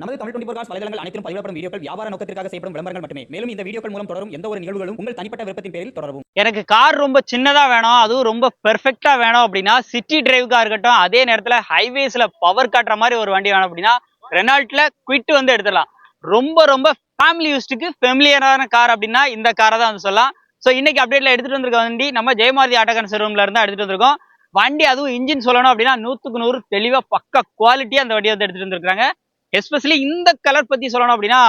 நமது தமிழ் 24 காஸ் வலைதளங்கள் அனைத்தும் பதிவிடப்படும் வீடியோக்கள் வியாபார நோக்கத்திற்காக செய்யப்படும் விளம்பரங்கள் மட்டுமே. மேலும் இந்த வீடியோக்கள் மூலம் தொடரும் எந்த ஒரு நிகழ்வுகளும் உங்கள் தனிப்பட்ட விருப்பத்தின் பேரில் தொடரவும். எனக்கு கார் ரொம்ப சின்னதா வேணும், அதுவும் ரொம்ப பெர்ஃபெக்ட்டா வேணும் அப்படின்னா சிட்டி டிரைவுக்கா இருக்கட்டும், அதே நேரத்துல ஹைவேஸ்ல பவர் காட்டுற மாதிரி ஒரு வண்டி வேணும் அப்படின்னா ரெனால்ட்ல குவிட் வந்து எடுத்துடலாம். ரொம்ப ரொம்ப ஃபேமிலி யூஸ்டுக்கு ஃபெமிலியரான கார் அப்படின்னா இந்த காரை தான் வந்து சொல்லலாம். ஸோ இன்னைக்கு அப்டேட்ல எடுத்துட்டு வந்திருக்க வண்டி நம்ம ஜெயமாரதி ஆட்டோகான் ஷோரூம்ல இருந்தா எடுத்துட்டு வந்திருக்கோம். வண்டி அதுவும் இன்ஜின் சொல்லணும் அப்படின்னா 100க்கு 100 தெளிவா பக்க குவாலிட்டியா அந்த வண்டியை வந்து எடுத்துட்டு வந்திருக்காங்க. எஸ்பெஷலி இந்த கலர் பத்தி சொல்லணும் அப்படின்னா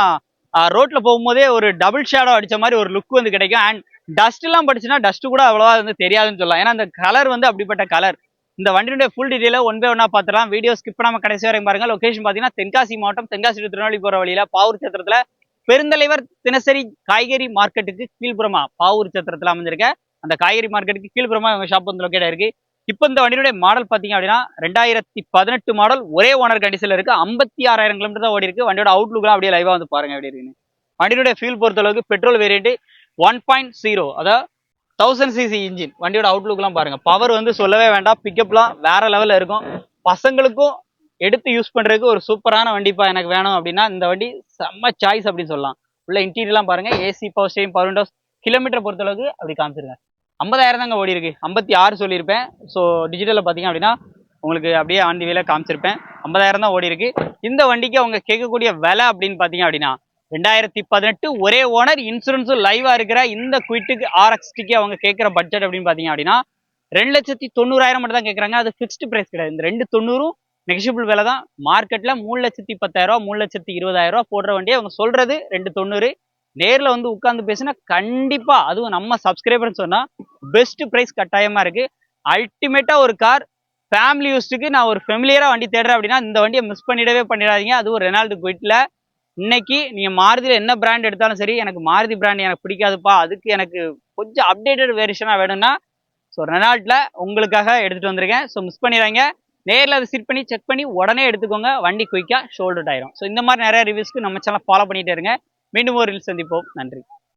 ரோட்ல போகும்போதே ஒரு டபுள் ஷேடோ அடிச்ச மாதிரி ஒரு லுக் வந்து கிடைக்கும். அண்ட் டஸ்ட் எல்லாம் படிச்சுன்னா டஸ்ட் கூட அவ்வளவா வந்து தெரியாதுன்னு சொல்லலாம். ஏன்னா அந்த கலர் வந்து அப்படிப்பட்ட கலர். இந்த வண்டியுடைய ஃபுல் டீடைல ஒன் பை ஒன்னா பார்த்துலாம். வீடியோ ஸ்கிப் பண்ணாம கடைசி வரைக்கும் பாருங்க. லொகேஷன் பாத்தீங்கன்னா தென்காசி மாவட்டம், தென்காசி டு திருநெல்வேலி போற வழியில பாவூர் சத்திரத்துல பெருந்தலைவர் தினசரி காய்கறி மார்க்கெட்டுக்கு கீழ்புறமா பாவூர் சத்திரத்துல அமைஞ்சிருக்க அந்த காய்கறி மார்க்கெட்டுக்கு கீழ்புறமா இவங்க ஷாப் வந்து லொக்கேட் இருக்கு. இப்போ இந்த வண்டியுடைய மாடல் பாத்தீங்க அப்படின்னா 2018 மாடல், ஒரே ஓனர் கண்டிஷன்ல இருக்கு. 56,000 கிலோமீட்டர் தான் ஓடி இருக்கு. வண்டியோட அவுட்லுக்லாம் அப்படியே லைவா வந்து பாருங்க எப்படி இருக்குன்னு. வண்டியோட ஃபியூல் பொறுத்த அளவுக்கு பெட்ரோல் வேரியன்ட் 1.0, அதாவது 1000 சிசி இன்ஜின். வண்டியோட அவுட்லுக்லாம் பாருங்க. பவர் வந்து சொல்லவே வேண்டாம், பிக்கப்லாம் வேற லெவல்ல இருக்கும். பசங்களுக்கும் எடுத்து யூஸ் பண்றதுக்கு ஒரு சூப்பரான வண்டிப்பா எனக்கு வேணும் அப்படின்னா இந்த வண்டி செம்ம சாய்ஸ் அப்படின்னு சொல்லலாம். உள்ள இன்டீரியர்லாம் பாருங்க, AC, power steering, power Windows. Kilometre பொறுத்த அளவுக்கு அப்படி காமிச்சிருங்க. 50,000 தாங்க ஓடி இருக்கு. 56 சொல்லியிருப்பேன். ஸோ டிஜிட்டலில் பார்த்தீங்க அப்படின்னா உங்களுக்கு அப்படியே ஆன் தி வேல காமிச்சிருப்பேன். 50,000 தான் ஓடி இருக்கு. இந்த வண்டிக்கு அவங்க கேட்கக்கூடிய விலை அப்படின்னு பார்த்தீங்க அப்படின்னா 2018 ஒரே ஓனர், இன்சூரன்ஸும் லைவா இருக்கிற இந்த குவிட்டுக்கு RX-க்கு அவங்க கேட்குற பட்ஜெட் அப்படின்னு பார்த்தீங்க அப்படின்னா 2,90,000 மட்டும் தான் கேட்குறாங்க. அது ஃபிக்ஸ்டு பிரைஸ் கிடையாது. இந்த 2,90,000 நெகஷியபிள் விலை தான். மார்க்கெட்டில் 3,10,000, 3,20,000 போடுற வண்டியை அவங்க சொல்றது 2,90,000. நேரில் வந்து உட்காந்து பேசினா கண்டிப்பா, அதுவும் நம்ம சப்ஸ்கிரைபர்னு சொன்னா பெஸ்ட் பிரைஸ் கட்டாயமா இருக்கு. அல்டிமேட்டா ஒரு கார் ஃபேமிலி யூஸ்டுக்கு நான் ஒரு ஃபெமிலியரா வண்டி தேடுறேன் அப்படின்னா இந்த வண்டியை மிஸ் பண்ணிடாதீங்க. அதுவும் ரெனால்டு குவிட்ல. இன்னைக்கு நீங்க மாருதியில என்ன பிராண்ட் எடுத்தாலும் சரி, எனக்கு மாருதி பிராண்ட் எனக்கு பிடிக்காதுப்பா, அதுக்கு எனக்கு கொஞ்சம் அப்டேட்டட் வேரியேஷனா வேணும்னா ஸோ ரெனால்ட்ல உங்களுக்காக எடுத்துட்டு வந்திருக்கேன். ஸோ மிஸ் பண்ணிடுறாங்க. நேரில் அதை சிட் பண்ணி செக் பண்ணி உடனே எடுத்துக்கோங்க. வண்டி குயிக்கா ஷோல்டர் ஆயிரும். ஸோ இந்த மாதிரி நிறைய ரிவ்யூஸ்க்கு நம்ம சேனல் ஃபாலோ பண்ணிட்டே இருங்க. மீண்டும் ஒரு ரீல் சந்திப்போம். நன்றி.